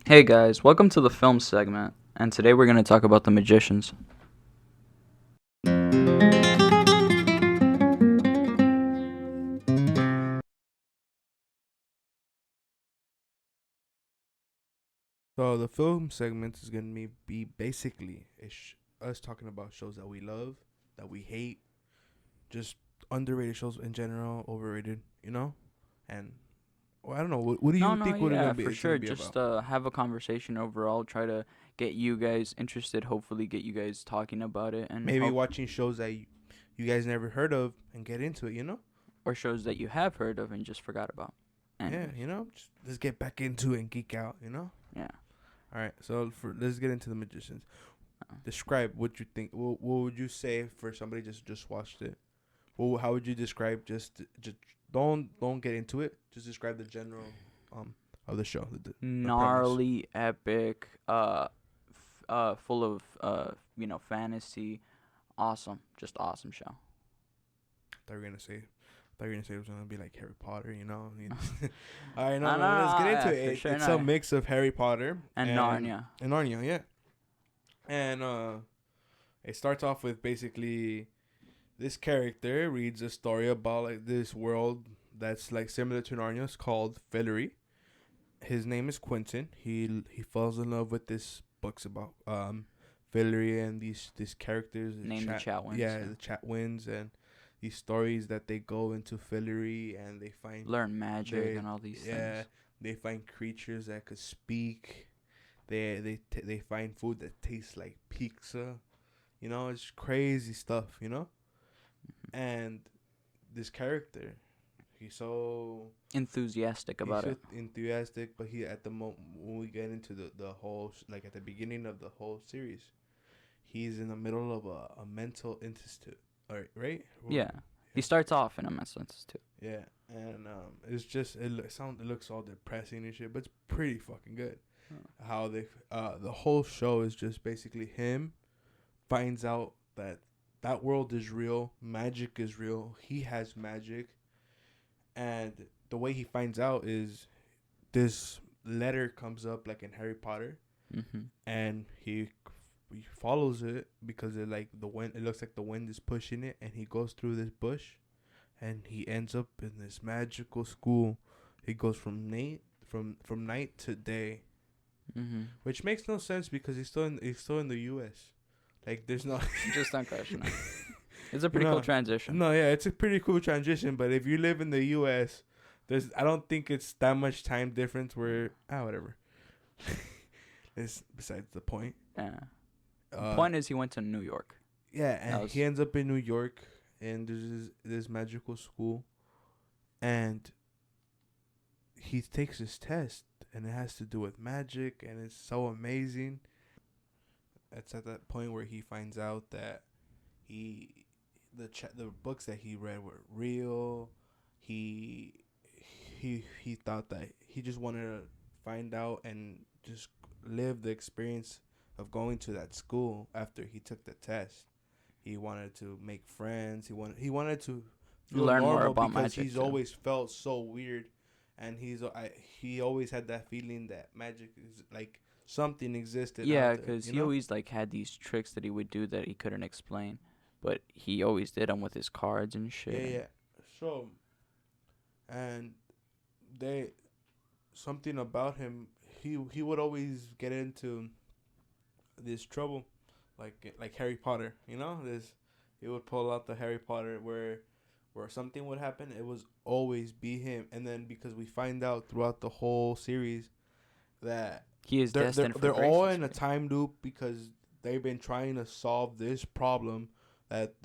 Hey guys, welcome to the film segment, and today we're going to talk about The Magicians. So the film segment is gonna be basically us talking about shows that we love, that we hate, just underrated shows in general, overrated, and well, I don't know. What do No, you no, think? What it yeah, gonna be? for It's sure. gonna be Just about. have a conversation overall, try to get you guys interested, hopefully get you guys talking about it, and Maybe hope watching shows that you guys never heard of and get into it. or shows that you have heard of and just forgot about. Yeah, Anyways, just let's get back into it and geek out. yeah. All right. So let's get into the Magicians. Uh, Describe what you think. What would you say for somebody just watched it? Well, how would you describe just don't get into it. Just describe the general um of the show, the premise. Gnarly, epic, full of fantasy. Awesome, just awesome show. Thought you were gonna say it was gonna be like Harry Potter. All right, no, No, no, no. Let's get no, into yeah, it. for sure, It's a no. mix of Harry Potter And Narnia. and Narnia, yeah. And it starts off with basically this character reads a story about like this world that's like similar to Narnia's called Fillory. His name is Quentin. He falls in love with this books about Fillory and these characters. Name the Chatwins. Yeah, Yeah. the Chatwins and these stories that they go into Fillory and they find Learn magic they and all these yeah things. they find creatures that could speak. They find food that tastes like pizza. It's crazy stuff. And this character, he's so Enthusiastic he's about so it. enthusiastic, but he at the moment when we get into the whole like at the beginning of the whole series, he's in the middle of a mental institute. All right, right? Yeah. He Yeah, starts off in a mental institute. yeah, and it's just it looks all depressing and shit, but it's pretty fucking good. Oh. How they the whole show is just basically him finds out that that world is real, magic is real. He has magic, and the way he finds out is this letter comes up like in Harry Potter, Mhm. and he follows it because it like the wind. It looks like the wind is pushing it, and he goes through this bush, and he ends up in this magical school. He goes from night to day, Mhm. which makes no sense because he's still in the U.S. Like there's no Just unquestionable. It's a you pretty cool know transition. no, yeah, it's a pretty cool transition. But if you live in the U.S., I don't think it's that much time difference. Where whatever. It's besides the point. Yeah. The Uh, point is, he went to New York. yeah, That and he was ends up in New York, and there's this magical school, and he takes his test, and it has to do with magic, and it's so amazing. It's at that point where he finds out that he the books that he read were real. He he thought that he just wanted to find out and just live the experience of going to that school after he took the test. He wanted to make friends. He wanted to feel learn more normal about because magic he's too. always felt so weird, and he always had that feeling that magic is like something existed Yeah, out there. because he always like had these tricks that he would do that he couldn't explain, but he always did them with his cards and Yeah, shit. And yeah. So and they something about him. He would always get into this trouble, like Harry Potter. This he would pull out the Harry Potter where something would happen. It was always be him, and then because we find out throughout the whole series that he is destined for they're all greatness. in a time loop because they've been trying to solve this problem that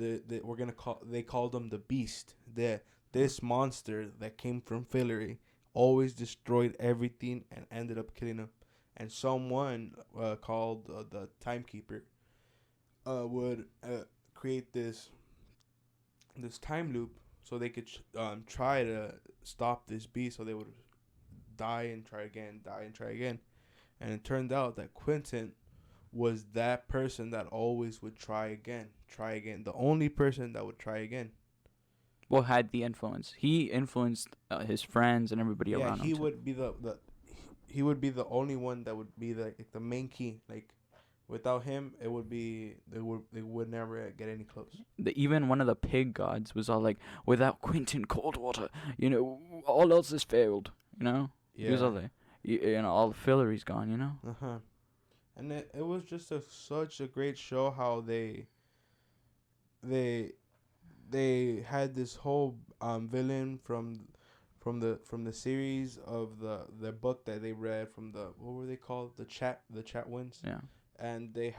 we're gonna call they called them the Beast. This monster that came from Fillory always destroyed everything and ended up killing him. And someone called the Timekeeper would create this time loop so they could try to stop this beast. So they would die and try again, die and try again. And it turned out that Quentin was that person that always would try again, try again. The only person that would try again. Well, had the influence. He influenced his friends and everybody Yeah, around him he too. would be the he would be the only one that would be like the main key. Like without him, it would never get any close. Even one of the pig gods was all like, without Quentin Coldwater, all else has failed. He was all Yeah. like, all the fillery's gone. Uh-huh. And it was just such a great show how they they had this whole villain from the series of the book that they read from the, what were they called, the Chatwins. Yeah. And they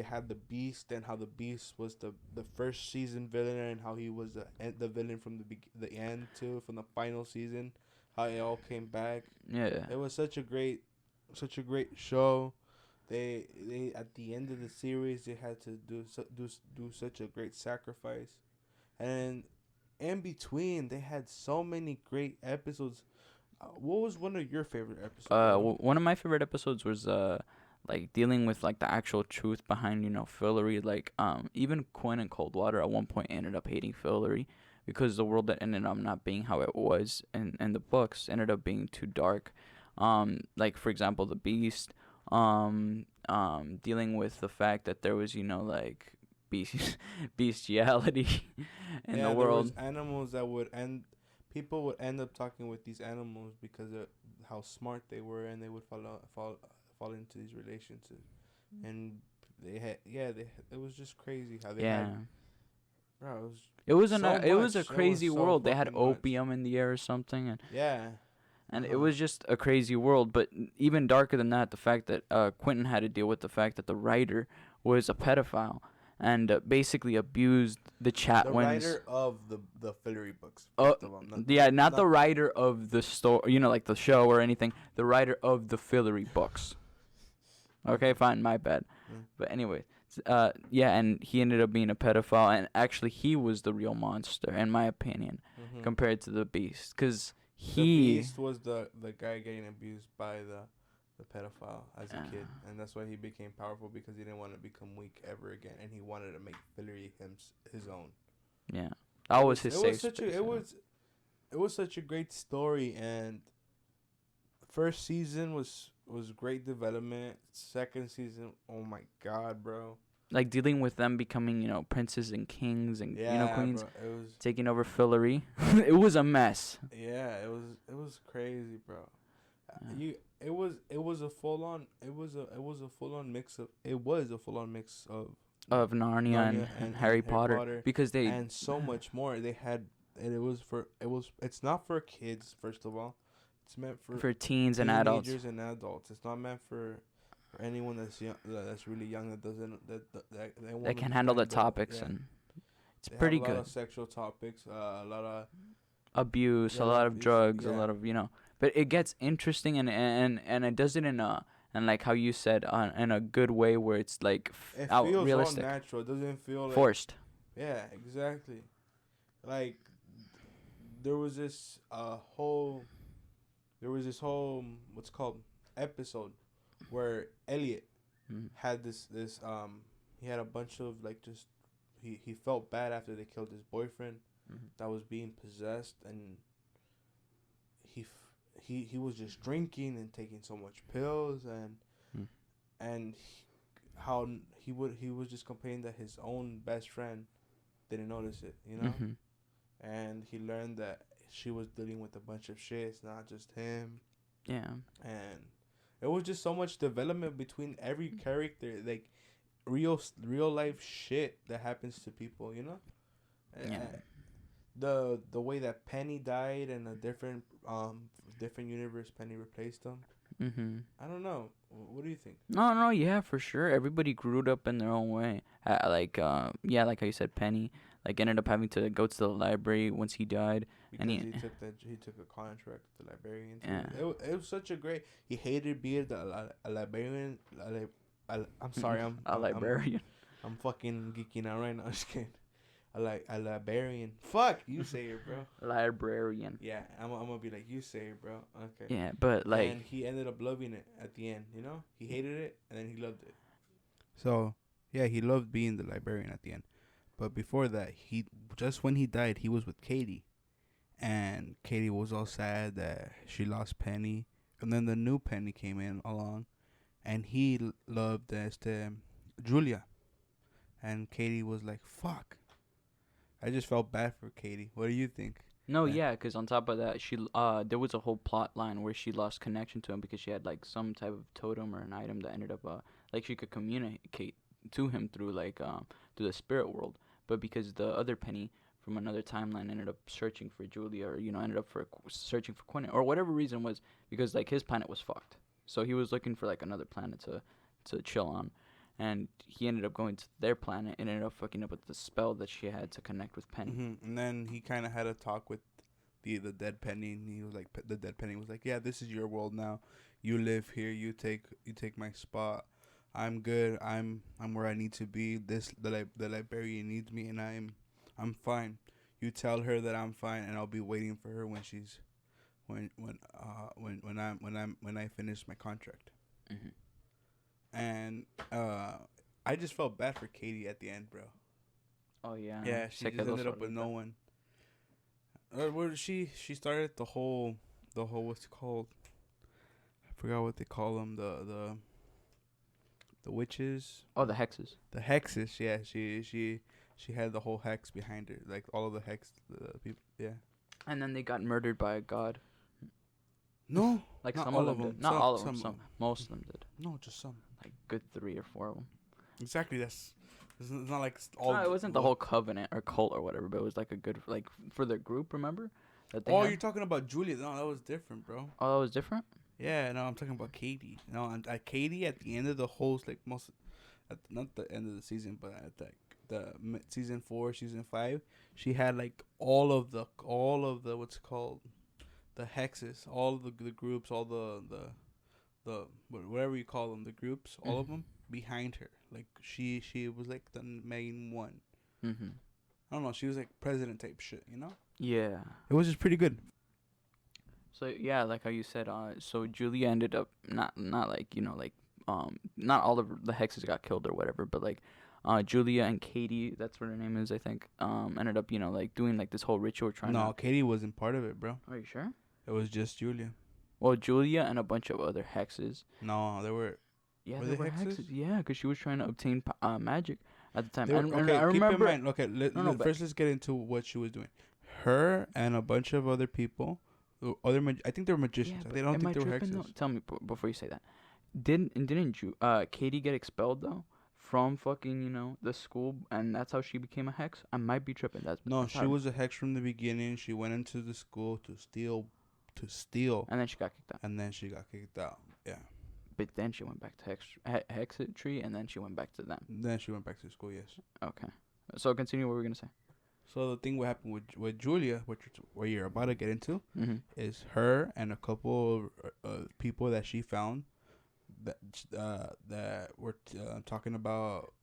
had the Beast, and how the Beast was the first season villain, and how he was the villain from the end too, from the final season, how it all came back. Yeah. It was such a great show. They at the end of the series they had to do such a great sacrifice, and in between they had so many great episodes. What was one of your favorite episodes? One of my favorite episodes was like dealing with like the actual truth behind Fillory. Like even Quinn and Coldwater at one point ended up hating Fillory because the world that ended up not being how it was, and the books ended up being too dark. Like for example, the Beast. Dealing with the fact that there was like bestiality in the world. There was animals that people would end up talking with these animals because of how smart they were, and they would fall into these relationships, and it was just crazy how they had, bro. It was a so crazy world. They had fucking much. opium in the air or something, and Yeah. it was just a crazy world. But even darker than that, the fact that Quentin had to deal with the fact that the writer was a pedophile and basically abused the The Chatwins. writer of the Fillory books. Not not the writer of the story, like the show or anything. The writer of the Fillory books. Okay, fine, my bad. But anyway, and he ended up being a pedophile, and actually he was the real monster, in my opinion, compared to the Beast, because the Beast was the guy getting abused by the pedophile as a kid, and that's why he became powerful, because he didn't want to become weak ever again, and he wanted to make Fillory his own. Yeah, that was his safe space. It was such a great story, and first season was great development. Second season, oh my god, bro! Like dealing with them becoming princes and kings and queens, bro, it was taking over Fillory. It was a mess. Yeah, it was crazy, bro. It was a full on mix of Narnia and Harry Potter, because they and so much more. They had, and it's not for kids, first of all. It's meant for teens and adults. Teenagers and adults. It's not meant for anyone that's young, that's really young, that doesn't that can handle the topics, and it's they pretty have a good. lot of sexual topics, a lot of abuse, a lot of drugs, a lot of but it gets interesting, and it does it in like how you said, in a good way, where it's like it out feels realistic, all natural. It doesn't feel like forced. Yeah, exactly. Like there was this whole what's called episode where Elliot had this he had a bunch of like, just he felt bad after they killed his boyfriend that was being possessed, and he was just drinking and taking so much pills, and how he was just complaining that his own best friend didn't notice it, and he learned that she was dealing with a bunch of shit. It's not just him. Yeah. And it was just so much development between every character, like real life shit that happens to people, Yeah. The way that Penny died, and a different universe Penny replaced him. I don't know. What do you think? No, yeah, for sure. Everybody grew up in their own way. Like how you said, Penny ended up having to go to the library once he died, Because and he took a contract with the librarian. Yeah. It was such a great. He hated being a librarian. I'm sorry, I'm a librarian. I'm fucking geeking out right now. Just kidding. A librarian. Fuck, you say it, bro. Librarian. Yeah, I'm gonna be like, you say it, bro. Okay. Yeah, but like, and he ended up loving it at the end. He hated it, and then he loved it. So yeah, he loved being the librarian at the end. But before that, when he died, he was with Katie, and Katie was all sad that she lost Penny, And then the new Penny came in along, and he loved Julia, and Katie was like, "Fuck." I just felt bad for Katie. What do you think? No, Yeah. yeah, because on top of that, there was a whole plot line where she lost connection to him because she had like some type of totem or an item that ended up like she could communicate to him through through the spirit world. But because the other Penny from another timeline ended up searching for Julia, or ended up searching for Quinn, or whatever reason was, because like his planet was fucked, so he was looking for like another planet to chill on, and he ended up going to their planet and ended up fucking up with the spell that she had to connect with Penny. And then he kind of had a talk with the dead Penny, and he was like, the dead Penny was like, "Yeah, this is your world now. You live here. You take my spot. I'm good. I'm where I need to be. The librarian needs me, and I'm fine. You tell her that I'm fine, and I'll be waiting for her when she's when I finish my contract." Mm-hmm. And I just felt bad for Katie at the end, bro. Oh yeah. Yeah, she just ended up with no one. Where she started the whole what's it called? I forgot what they call them. The witches. Oh, the hexes. The hexes. Yeah, she had the whole hex behind her, like all of the hex people. Yeah. And then they got murdered by a god. No, Like not some all of them of did. them. Not all of them. Most of them did. No, just some. Like good 3 or 4 of them. Exactly. It's not like all. No, it wasn't the whole covenant or cult or whatever, but it was like a good for their group. Remember? That they had? You're talking about Julia? No, that was different, bro. Oh, that was different. Yeah, no, I'm talking about Katie. No, Katie at the end of the whole, like not the end of the season, but at the season 4, season 5, she had like all of the what's it called, the hexes, all of the groups, all the whatever you call them, the groups, all of them behind her. Like she was like the main one. Mm-hmm. I don't know. She was like president type shit, you know. Yeah. It was just pretty good. So yeah, like how you said, so Julia ended up not like not all of the hexes got killed or whatever, but like, Julia and Katie, that's what her name is, I think, ended up like doing like this whole ritual trying. No, Katie wasn't part of it, bro. Are you sure? It was just Julia. Well, Julia and a bunch of other hexes. No, there were. Yeah, Were there they were hexes? hexes. Yeah, because she was trying to obtain magic at the time. They were, And okay, I keep remember. in mind. Okay, first let's get into what she was doing. Her and a bunch of other people, I think they were magicians. Yeah, They don't think they were hexes. Though? Tell me before you say that. Didn't Katie get expelled though from fucking the school, and that's how she became a hex? I might be tripping. No, she was a hex from the beginning. She went into the school to steal, and then she got kicked out. and then she got kicked out. Yeah. But then she went back to Hexetry, and then she went back to them. Then she went back to school. Yes. Okay. So continue what we were gonna say. So the thing what happened with Julia, what you're about to get into, Mm-hmm. is her and a couple of people that she found that were talking about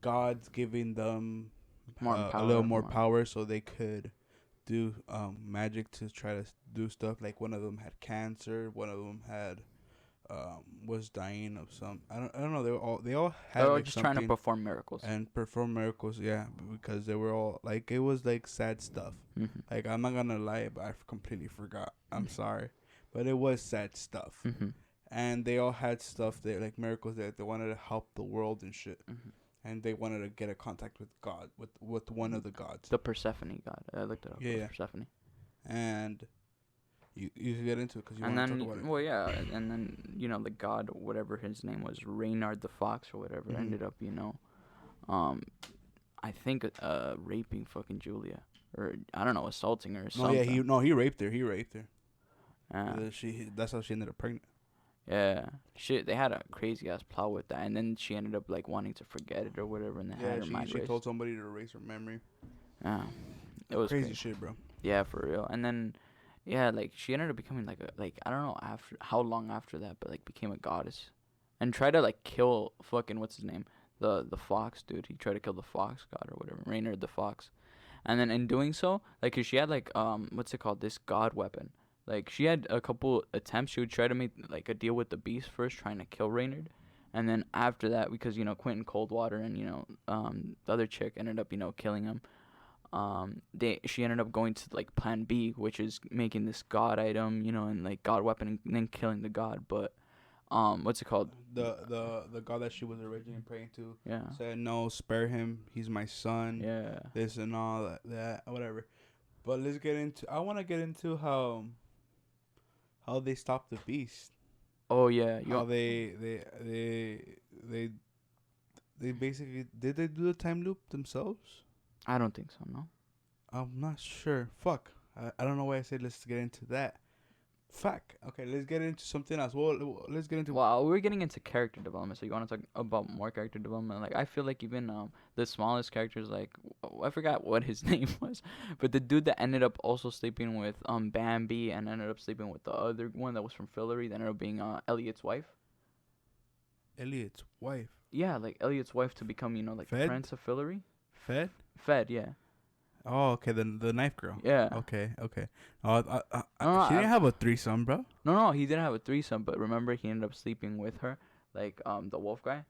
God's giving them a little more power so they could do magic to try to do stuff. Like one of them had cancer, one of them had was dying of some. I don't know. They all had. They were like just trying to perform miracles. and perform miracles. Yeah, because they were all like, it was like sad stuff. Mm-hmm. Like, I'm not gonna lie, but I completely forgot. I'm sorry, but it was sad stuff. Mm-hmm. And they all had stuff that like miracles that they wanted to help the world and shit. Mm-hmm. And they wanted to get a contact with God, with one of the gods. The Persephone god. I looked it up. Yeah. Persephone. And you get into it because you And want to then, talk about it. well, yeah, and then the god, whatever his name was, Reynard the Fox or whatever, Mhm. ended up, I think, raping fucking Julia, or I don't know, assaulting her or something. He raped her. He raped her. Yeah. That's how she ended up pregnant. Yeah, shit. They had a crazy ass plot with that, and then she ended up like wanting to forget it or whatever, and they had her mind she erased. told somebody to erase her memory. Yeah, it was crazy shit, bro. Yeah, for real. And then, yeah, like she ended up becoming like I don't know after how long after that, but like became a goddess, and tried to like kill fucking what's his name, the fox dude. He tried to kill the fox god or whatever, Reynard the Fox, and then in doing so, like, 'cause she had like what's it called, this god weapon. Like, she had a couple attempts. She would try to make, like, a deal with the beast first, trying to kill Reynard. And then after that, because, Quentin Coldwater and, the other chick ended up, killing him. she ended up going to like Plan B, which is making this god item, and like god weapon, and then killing the god. But what's it called? The god that she was originally praying to Yeah. said, "No, spare him. He's my son." Yeah. This and all that whatever. But let's get into. I want to get into how they stopped the beast. Oh yeah. How they basically did they do the time loop themselves? I don't think so. No. I'm not sure. Fuck. I don't know why I said let's get into that. Fuck. Okay, let's get into something else. Well, let's get into. Well, we're getting into character development, so you want to talk about more character development? Like, I feel like even the smallest characters, like I forgot what his name was, but the dude that ended up also sleeping with Bambi and ended up sleeping with the other one that was from Fillory, that ended up being Elliot's wife. Elliot's wife. Yeah, like Elliot's wife to become like the Fed? Prince of Fillory. Fed. Fed, yeah. Oh, okay. The knife girl. Yeah. Okay. No, She didn't have a threesome, bro. No, he didn't have a threesome, but remember he ended up sleeping with her, like the wolf guy.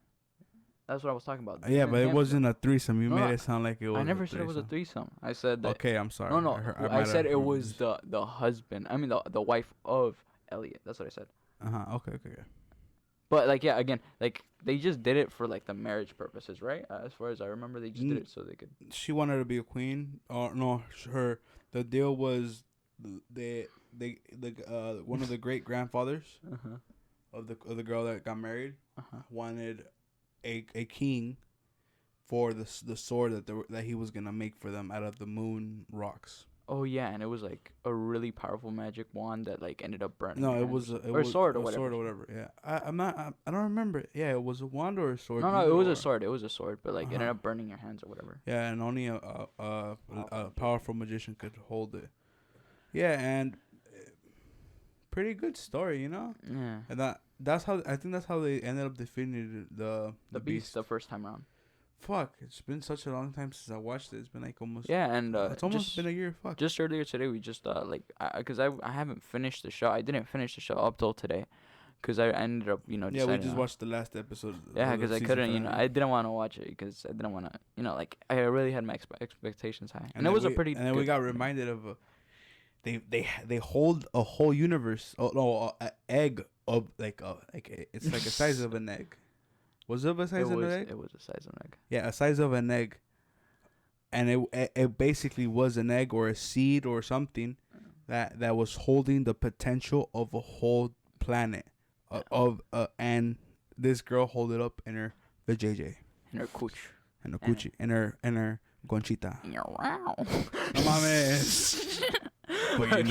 That's what I was talking about. Yeah, but it wasn't a threesome. You No, made it sound like it was. I never said it was a threesome. I said that. Okay, I'm sorry. No, I said it was the. the husband. I mean the wife of Elliot. That's what I said. Okay. But like yeah, again, like they just did it for like the marriage purposes, right? As far as I remember, they just did it so they could. She wanted to be a queen, or no? The deal was the one of the great grandfathers of the girl that got married wanted a king for the sword that he was gonna make for them out of the moon rocks. Oh yeah, and it was like a really powerful magic wand that like ended up burning. No, their it was hands. a sword or whatever. Yeah, I don't remember. Yeah, it was a wand or a sword. No, it was a sword. It was a sword, but like it ended Uh-huh. up burning your hands or whatever. Yeah, and only a powerful magician could hold it. Yeah, and pretty good story, Yeah. And that's how I think that's how they ended up defeating the beast the first time around. Fuck, it's been such a long time since I watched it. It's been like almost. Yeah, and it's almost been a year. Fuck. Just earlier today, we just because I haven't finished the show. I didn't finish the show up till today, because I ended up Yeah, we deciding just watched the last episode. Yeah, because I couldn't, I didn't want to watch it because I didn't want to, like I really had my expectations high, and it was a pretty. And then we got reminded of, they hold a whole universe. Oh no, an egg of it's like a size of an egg. Was it the size of an egg? It was the size of an egg. Yeah, a size of an egg. And it basically was an egg or a seed or something that was holding the potential of a whole planet. And this girl hold it up in her vajayjay. In her cooch. In her coochie. In her gonchita. Wow. No mames. But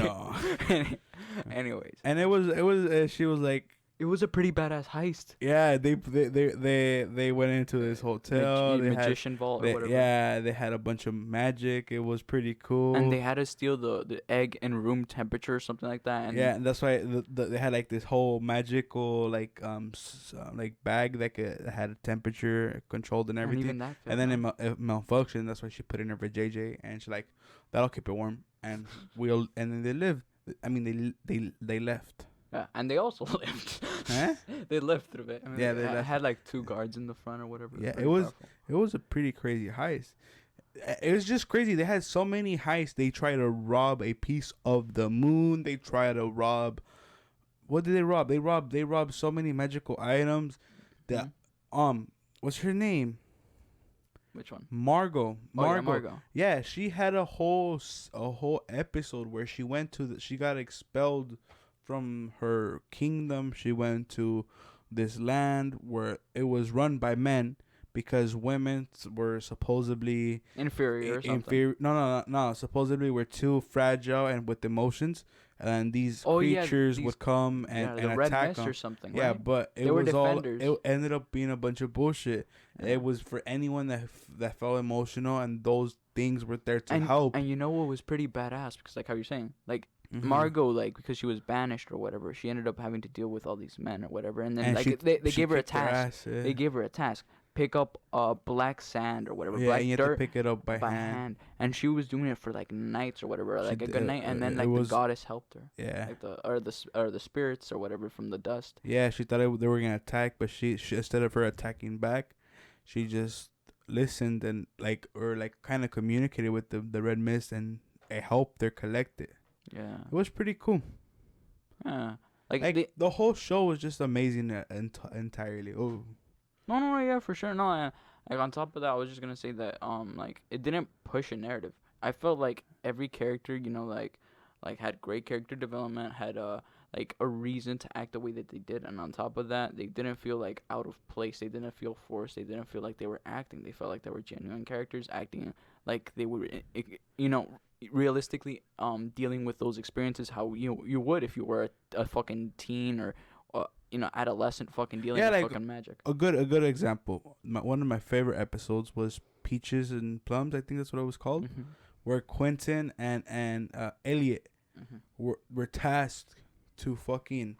Anyways. And it was she was like. It was a pretty badass heist. Yeah, they went into this hotel. Magician vault or whatever. Yeah, they had a bunch of magic. It was pretty cool. And they had to steal the egg in room temperature or something like that. And yeah, and that's why they had like this whole magical like bag that had a temperature controlled and everything. And even that and then it malfunctioned. That's why she put it in her vajayjay, and she's like, that'll keep it warm. And then they lived. I mean, they left. Yeah, and they also left. Huh? They left through it. I mean, yeah, they left. had like 2 guards in the front or whatever. Yeah, it was a pretty crazy heist. It was just crazy. They had so many heists. They tried to rob a piece of the moon. They tried to rob. What did they rob? They robbed so many magical items. That what's her name? Which one? Margot. Oh, yeah, Margot. Yeah, she had a whole episode where she went to she got expelled from her kingdom. She went to this land where it was run by men because women were supposedly inferior or something. No. Supposedly we're too fragile and with emotions, and these creatures would come and attack them. Or something. Yeah, right? but they were defenders. It ended up being a bunch of bullshit. Yeah. It was for anyone that felt emotional, and those things were there to help. And you know what was pretty badass? Because like how you're saying, like. Mm-hmm. Margot, like, because she was banished or whatever, she ended up having to deal with all these men or whatever, and then they gave her a task. They gave her a task: pick up black sand or whatever, black and you dirt, have to pick it up by hand. And she was doing it for like nights or whatever, like a good night, and then like the goddess helped her. Yeah, like the spirits or whatever from the dust. Yeah, she thought they were gonna attack, but she instead of her attacking back, she just listened and like or like kind of communicated with the red mist, and it helped their collect it. Yeah. It was pretty cool. Yeah. Like Like the whole show was just amazing entirely. Oh, no, yeah, for sure. No, like on top of that, I was just gonna say that like it didn't push a narrative. I felt like every character, like had great character development, had like a reason to act the way that they did, and on top of that, they didn't feel like out of place. They didn't feel forced. They didn't feel like they were acting. They felt like they were genuine characters acting like they were, realistically dealing with those experiences how you would if you were a fucking teen or adolescent fucking dealing with like fucking magic. a good example. One of my favorite episodes was Peaches and Plums. I think that's what it was called. Mm-hmm. Where Quentin and Elliot Mm-hmm. were tasked to fucking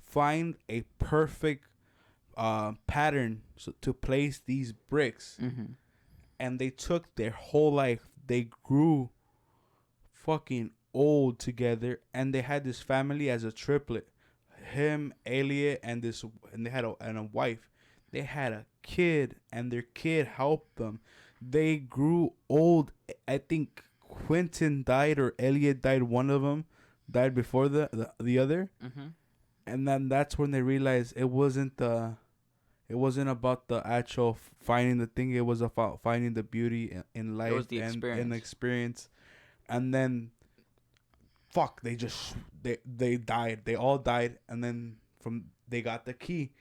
find a perfect pattern to place these bricks, Mm-hmm. and they took their whole life. They grew fucking old together, and they had this family as a triplet. Him, Elliot, and they had a wife. They had a kid, and their kid helped them. They grew old. I think Quentin died or Elliot died. One of them died before the other, Mm-hmm. and then that's when they realized it wasn't about the actual finding the thing. It was about finding the beauty in life. It was the and experience. experience. And then, fuck, they died. They all died, and then they got the key,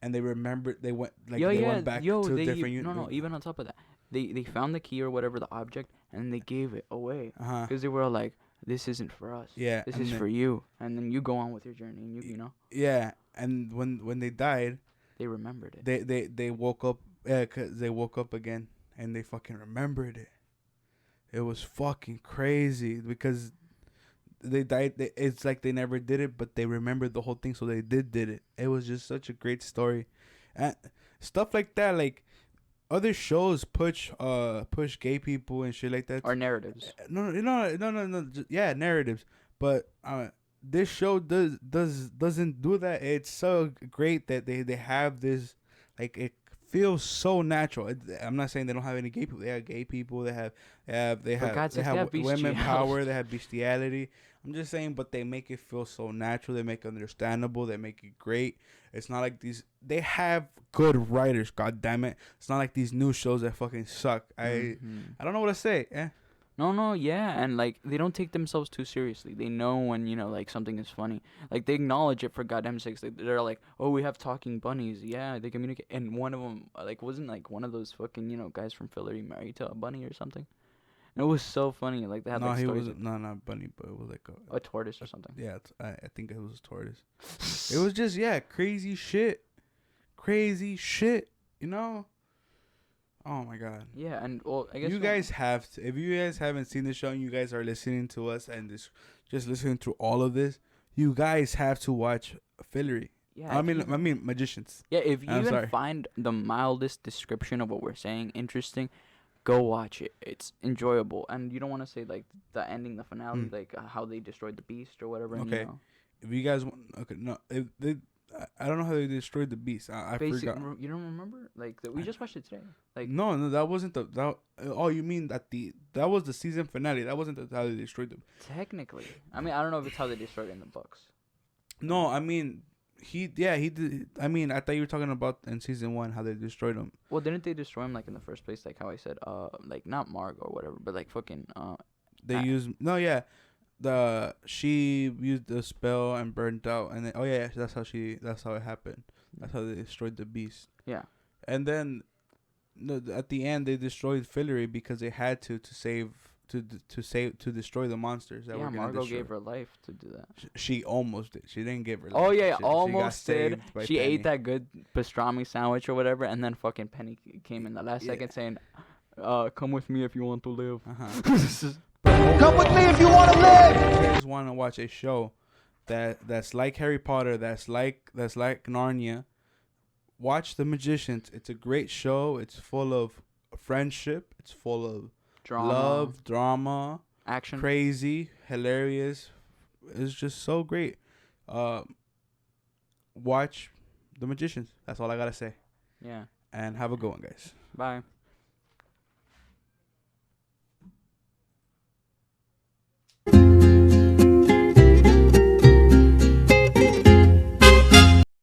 and they remembered. They went went back to a different. No. Even on top of that, they found the key or whatever the object, and they gave it away Uh-huh. because they were all like, "This isn't for us. Yeah. This and is then- for you." And then you go on with your journey, and you know Yeah, and when they died, they remembered it. they woke up. Yeah, 'cause they woke up again, and they fucking remembered it. It was fucking crazy because they died. It's like they never did it, but they remembered the whole thing, so they did it. It was just such a great story, and stuff like that. Like other shows push gay people and shit like that. Or narratives. No. Yeah, narratives. But this show doesn't do that. It's so great that they have this, like, it feels so natural. I'm not saying they don't have any gay people. They have gay people. They have women power. They have bestiality. I'm just saying, but they make it feel so natural. They make it understandable. They make it great. It's not like these. They have good writers. God damn it! It's not like these new shows that fucking suck. I don't know what to say. No, yeah, and like they don't take themselves too seriously. They know when like something is funny. Like they acknowledge it for goddamn sakes. They're like, oh, we have talking bunnies. Yeah, they communicate. And one of them wasn't like one of those fucking guys from Philly married to a bunny or something. And it was so funny. Like they had he wasn't. No, not bunny, but it was like a tortoise or something. Yeah, I think it was a tortoise. It was just crazy shit. Oh my god. Yeah, and well, I guess you guys have to, if you guys haven't seen the show and you guys are listening to us and just listening to all of this, you guys have to watch Fillory. Yeah, I mean Magicians. Yeah, if you even find the mildest description of what we're saying interesting, go watch it. It's enjoyable, and you don't want to say like the ending, the finale, like how they destroyed the beast or whatever. Okay. And, if you guys want, if they. I don't know how they destroyed the beast. I forgot. You don't remember? Like we just watched it today. Like no, that wasn't that. Oh, you mean that was the season finale? That wasn't how they destroyed them. Technically, I mean, I don't know if it's how they destroyed it in the books. No, I mean he did. I mean, I thought you were talking about in season 1 how they destroyed him. Well, didn't they destroy him like in the first place? Like how I said, like not Marg or whatever, but like fucking They used she used the spell and burned out, and then that's how it happened. That's how they destroyed the beast. Yeah. And then at the end they destroyed Fillory because they had to destroy the monsters that were gonna Margot destroy. gave her life to do that. She almost did. She didn't give her life. Oh yeah, she almost did. She Penny. ate that good pastrami sandwich or whatever, and then fucking Penny came in the last second saying, "Come with me if you want to live." Come with me if you want to live. If you guys want to watch a show that's like Harry Potter, that's like Narnia, watch The Magicians. It's a great show. It's full of friendship. It's full of love, drama, action, crazy, hilarious. It's just so great. Watch The Magicians. That's all I gotta say. Yeah. And have a good one, guys. Bye.